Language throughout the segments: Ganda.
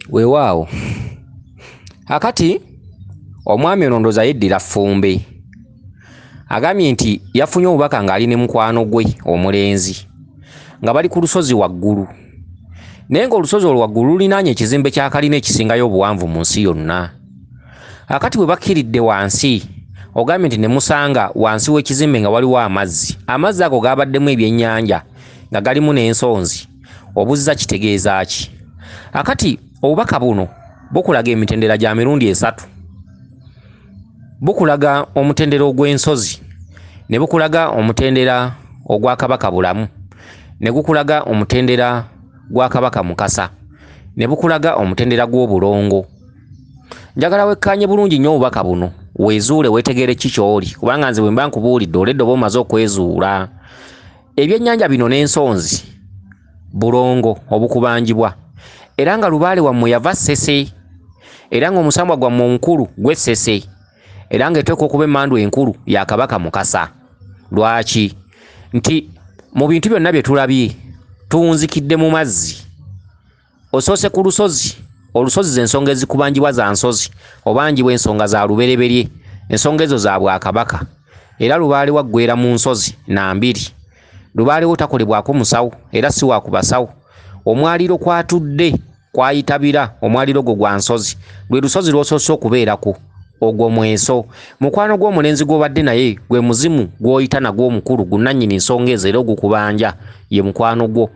Weewaawo akati omwami ono ndooza yeddira Ffumbe agambye nti yafunye obubaka ng'ali ne mukwano gwe omulenzi nga bali ku lusozi waggulu, naye ng'olusozi olwo waggulu lulinaanye ekizimbe kya kalina ekisingayo obuwanvu mu nsi yonna. Akati bwe bakkiridde wansi ogambye nti ne musanga wansi w'ekizimbe nga waliwo amazzi ago gaabaddemu ebyennyanja nga galimu n'ensonzi. Obuzza kitegeeza ki? Akati obubaka buno bukulaga emitendera gya mirundi esatu. Bukulaga omutendera ogw'ensozi, ne bukulaga omutendera ogwa Kabaka Bulamu, ne gukulaga omutendera gwa Kabaka Mukasa, ne bukulaga omutendera gw'Obulongo. Njagala wekkaanye bulungi nnyo obubaka buno weezuule weetegere ki ky'oli, kubanga nze bwe mba nkubuulidde oledde oba omaze okwezuula. Ebyennyanja bino n'ensonzi Bulongo obukubanjibwa, era nga lubaale wammwe yava Ssese, era ng'omusambwa gwammwe omukulu gwe Ssese, era ng'eteeka okuba emmandu enkulu ya Kabaka Mukasa. Lwaki? Nti mu bintu byonna bye tulabye tuwunzikidde mu mazzi. Osoose ku lusozi, olusozi z'ensonga ezikubanjibwa za nsozi, obanjibwa ensonga za lubereberye, ensonga ezo za Bwakabaka, era lubaale waggweera mu nsozi nambiri. Lubaale wo takolebwako musawo era si wa kubasawo. Omwaliro kwatudde kwayitabira, omwaliro gwo gwa nsozi, lwe lusozi lw'osoose okubeerako ogwo Mweso. Mukwano gw'omulenzi gw'obadde naye gwe muzimu gw'oyita nagwo omukulu gunnannyini nsonga ezo era ogukubanja ye mukwano gwo.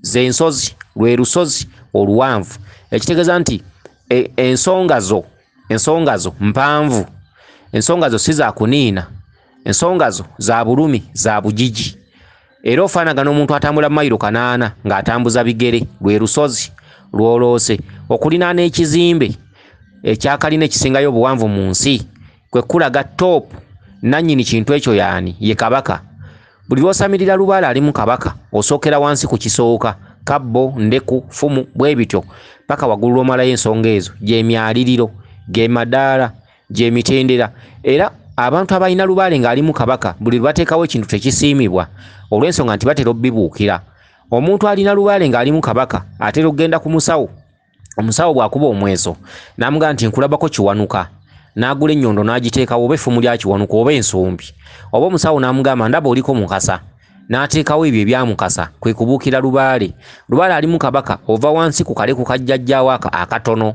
Z'ensozi lwe lusozi oluwanvu, ekitegeeza nti ensonga zo mpanvu, ensonga zo si za kuniina, ensonga zo za bulumi, za bugigi. Era ofaanagana omuntu atambula mayiro 8 ng'atambuza bigere. Lwe lusozi lwoloose okulinaana ekizimbe ekyakalina ekisingayo obuwanvu mu nsi, kwe kulaga top nannyini kintu ekyo yaani ye Kabaka. Buli lw'osamirira lubaale ali mu Kabaka osookera wansi ku kisooka, Kabbo, Ndeku, Fumu bwe bityo paka waggulu lw'omalayo ensonga ezo, gy'emyaliriro, gy'emadaala, gy'emitendera. Era abantu abalina lubaale ng'ali mu Kabaka buli lwateekawo ekintu tekisiimibwa olw'ensonga nti batera obbibuukira. Omuntu alina lubaale ng'ali mu Kabaka atera okugenda ku musawo, omusawo bw'akuba omweso n'amugamba nti nkulabako kiwanuka, n'agula ennyondo n'agiteekawo, oba effumu lya kiwanuka oba ensumbi, oba omusawo n'amugamba ndaba oliko Mukasa, n'ateekawo ebyo ebyamukasa, kwe kubuukira lubaale. Lubaale ali mu Kabaka ova wansi ku kale ku kajjajjaawo akatono,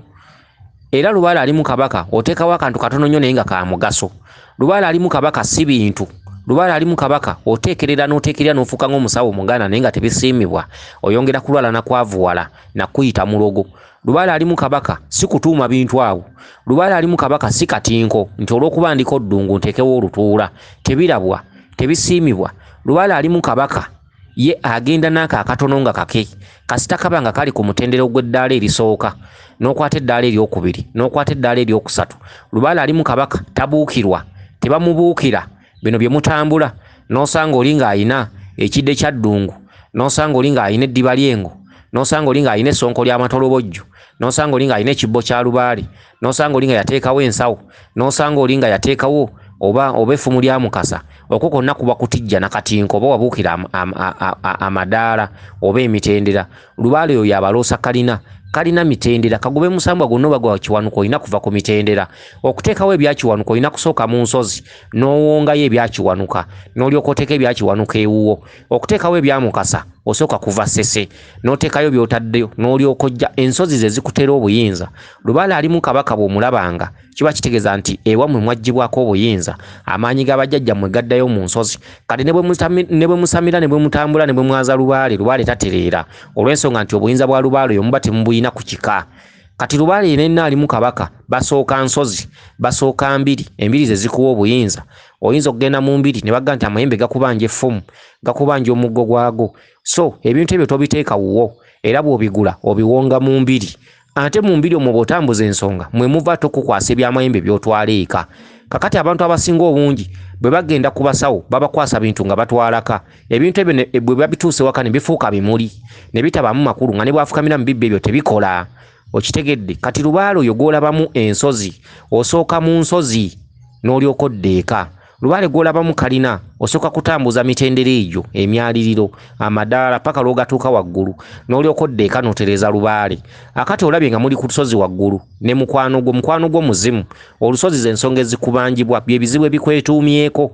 era lubaale ali mu Kabaka oteekawo akantu katono nnyo naye nga ka mugaso. Lubaale ali mu Kabaka si bintu. Lubaale ali mu Kabaka oteekerera n'oteekerera n'ofuuka ng'omusawo muganda naye nga tebisiimibwa, oyongera kulwala na kwavuwala na kuyita mulogo. Lubaale ali mu Kabaka si kutuuma bintu awo. Lubaale ali mu Kabaka si katinko nti olw'okuba ndiko ddungu nteekewo olutuula, tebirabwa, tebisiimibwa. Lubaale ali mu Kabaka ye agenda n'ako akatono nga kake kasita kaba nga kali ku mutendera gw'eddaala erisooka, n'okwata eddaala eryokubiri, n'okwata eddaala eryokusatu. Lubaale ali mu Kabaka tabuukirwa, tebamubuukira. Bino bye mutambula n'osanga oli ng'ayina ekidde kya ddungu, n'osanga oli ng'ayina eddiba lyengo, n'osanga oli ng'ayina essonko ly'amatolobojjo, n'osanga oli ng'ayina ekibbo kya lubaale, n'osanga oli nga yateekawo ensawo, n'osanga oli nga yateekawo oba effumu lya Mukasa. Okwo konna kuba kutijja na katinko oba wabuukira amadaala oba emitendera. Lubaale oyo abaloosa kalina mitendera, kagube musambwa gonna oba gwa kiwanuka olina kuva ku mitendera. Okuteekawo ebyakiwanuka olina kusooka mu nsozi n'owongayo ebyakiwanuka, n'olyoka oteeka ebyakiwanuka ewuwo. Okuteekawo ebyamukasa osooka kuva Ssese n'oteekayo by'otaddeyo n'olyoka ojja. Ensozi ze zikutera obuyinza. Lubaale ali mu Kabaka bw'omulabanga kiba kitegeeza nti ewammwe mwaggyibwako obuyinza, amaanyi g'abajjajjammwe gaddayo mu nsozi. Kati ne bwe musamira ne bwe mutambula ne bwe mwaza lubaale tatereera olw'ensonga nti obuyinza bwa lubaale oyo muba temubuyina ku kika. Kati lubaale yenna ali mu Kabaka basooka nsozi, basooka mbiri, embiri ze zikuwa obuyinza. Oyinza okugenda mu mbiri ne bagamba nti amayembe gakubanja effumu, gakubanja omuggo gwago. So ebintu ebyo tobiteeka wuwo, era bw'obigula obiwonga mu mbiri. Ate mu mbiri omwo bw'otambuza ensonga mwe muva tokukwasa eby'amayembe by'otwala eka. Kakati abantu abasinga obungi bwe bagenda ku basawo babakwasa bintu nga batwalaka. Ebintu ebyo bwe babituuse waka ne bifuuka bimuli, ne bitabamu makulu nga ne bwafukamira mu bibbo ebyo tebikola. Okitegedde? Kati lubaale oyo gw'olabamu ensozi, osooka mu nsozi n'olyoka odda eka. lubaale gw'olabamu kalina osooka kutambuza mitendera egyo emyaliriro amadaala paka lw'ogatuuka waggulu n'olyoka oddeeka n'otereza lubaale. Akati olabye nga muli ku lusozi waggulu ne mukwano gwo muzimu. Olusozi z'ensonga ezikubangibwa bye bizibu ebikwetuumyeko,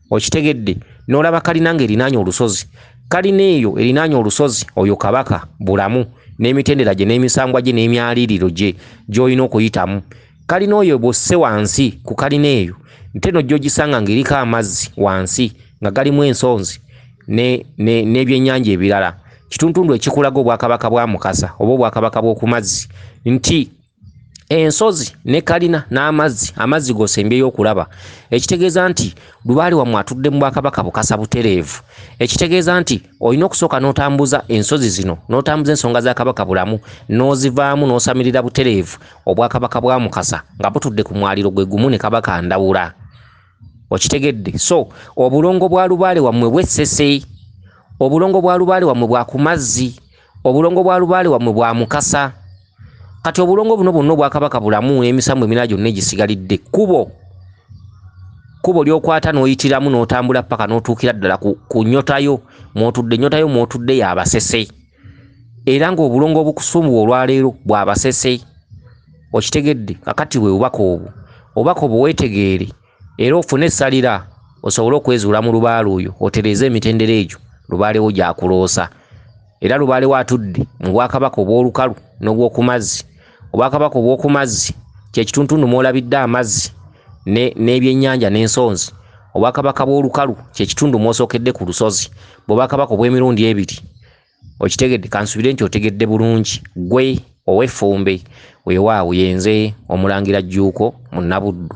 okitegedde. N'olaba kalina ng'erinaanye olusozi, kalina eyo erinaanye olusozi oyo kabaka bulamu n'emitendera gye n'emisambwa gye n'emyaliriro gye gy'olina okuyitamu. Kalina oyo bw'osse wansi ku kalina eyo nte nojja ogisanga ng'eriko amazzi wansi nga galimu ensonzi n'ebyennyanja ebirala. Kituntundu ekikulaga obwakabaka bwa Mukasa oba obwakabaka bw'oku mazzi nti ensozi ne kalina n'amazzi, amazzi g'osembyeyo okulaba, ekitegeeza nti lubaale wammwe atudde mu bwakabaka bukasa butereevu. Ekitegeeza nti olina okusooka n'otambuza ensozi zino, n'otambuza ensonga za kabaka bulamu, n'ozivaamu n'osamirira butereevu obwakabaka bwa Mukasa nga butudde ku mwaliro gwe gumu ne kabaka Ndawula. Okitegedde? So obulongo bwa lubaale wammwe bw'essese, obulongo bwa lubaale wammwe bwa ku mazzi, obulongo bwa lubaale wammwe bwa Mukasa. Kati obulongo buno bwonna obwakabaka bulamu n'emisambu emirala gyonna egisigalidde kubo ly'okwata n'oyitiramu n'otambula paka n'otuukira ddala ku nyotayo mw'otudde y'abasese, era ng'obulongo obukusumbuwa olwaleero bw'abasese. Okitegedde? Kakati bwe obubaka obwo weetegeere era ofune essalira osobole okwezuula mu lubaale oyo, otereeze emitendera egyo lubaale wo gyakuloosa. Era lubaale wo atudde mu bwakabaka obw'olukalu n'obw'oku mazzi. Obwakabaka obw'oku mazzi kye kituntundu mw'olabidde amazzi n'ebyennyanja n'ensonzi. Obwakabaka bw'olukalu kye kitundu mw'osookedde ku lusozi. Bw'obwakabaka obw'emirundi ebiri. Okitegedde? Kansubire nti otegedde bulungi. Gwe ow'effumbe weewaawo yenze Omulangira Jjuuko Munnabuddu.